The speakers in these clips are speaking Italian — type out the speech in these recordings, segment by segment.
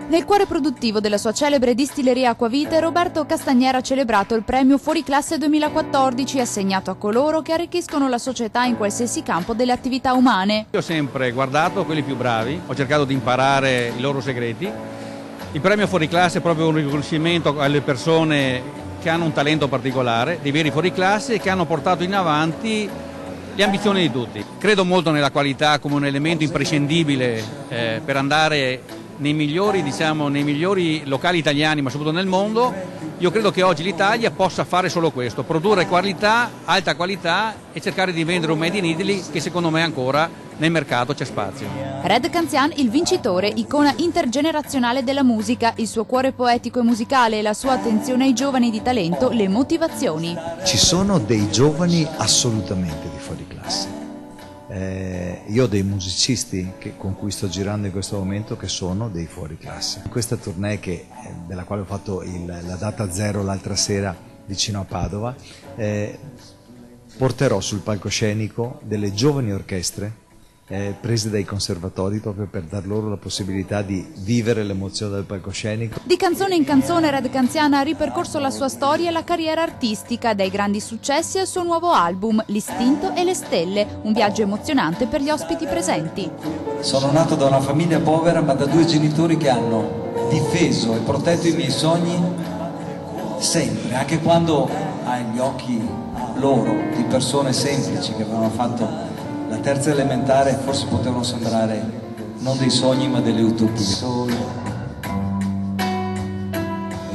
Nel cuore produttivo della sua celebre distilleria Acquavite, Roberto Castagnier ha celebrato il premio Fuoriclasse 2014 assegnato a coloro che arricchiscono la società in qualsiasi campo delle attività umane. Io ho sempre guardato quelli più bravi, ho cercato di imparare i loro segreti. Il premio Fuoriclasse è proprio un riconoscimento alle persone che hanno un talento particolare, dei veri fuoriclasse che hanno portato in avanti le ambizioni di tutti. Credo molto nella qualità come un elemento imprescindibile per andare nei migliori locali italiani, ma soprattutto nel mondo. Io credo che oggi l'Italia possa fare solo questo, produrre qualità, alta qualità e cercare di vendere un Made in Italy che secondo me ancora nel mercato c'è spazio. Red Canzian, il vincitore, icona intergenerazionale della musica, il suo cuore poetico e musicale e la sua attenzione ai giovani di talento, le motivazioni. Ci sono dei giovani assolutamente di fuori classe. Io ho dei musicisti con cui sto girando in questo momento che sono dei fuori classe. In questa tournée della quale ho fatto la data zero l'altra sera vicino a Padova, porterò sul palcoscenico delle giovani orchestre prese dai conservatori proprio per dar loro la possibilità di vivere l'emozione del palcoscenico. Di canzone in canzone Red Canzian ha ripercorso la sua storia e la carriera artistica, dai grandi successi al suo nuovo album L'Istinto e le Stelle, un viaggio emozionante per gli ospiti presenti. Sono nato da una famiglia povera ma da due genitori che hanno difeso e protetto i miei sogni sempre, anche quando agli occhi loro di persone semplici che avevano fatto la terza elementare forse potevano sembrare non dei sogni ma delle utopie.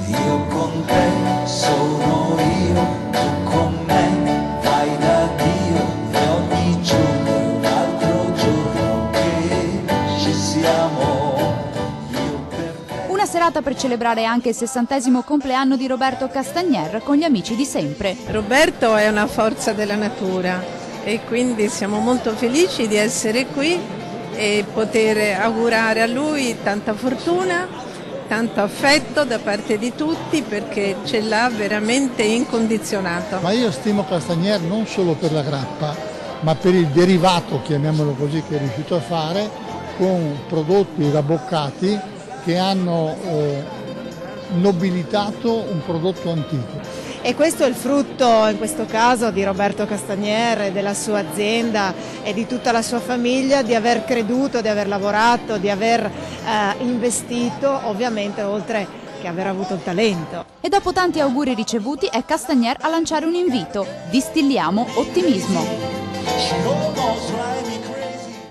Io con te sono io, tu con me vai da Dio e ogni giorno è un altro giorno che ci siamo io per te. Una serata per celebrare anche il 60° compleanno di Roberto Castagnier con gli amici di sempre. Roberto è una forza della natura e quindi siamo molto felici di essere qui e poter augurare a lui tanta fortuna, tanto affetto da parte di tutti perché ce l'ha veramente incondizionato. Ma io stimo Castagnier non solo per la grappa, ma per il derivato, chiamiamolo così, che è riuscito a fare con prodotti raboccati che hanno nobilitato un prodotto antico. E questo è il frutto, in questo caso, di Roberto Castagnier, della sua azienda e di tutta la sua famiglia, di aver creduto, di aver lavorato, di aver investito, ovviamente oltre che aver avuto il talento. E dopo tanti auguri ricevuti è Castagnier a lanciare un invito: distilliamo ottimismo.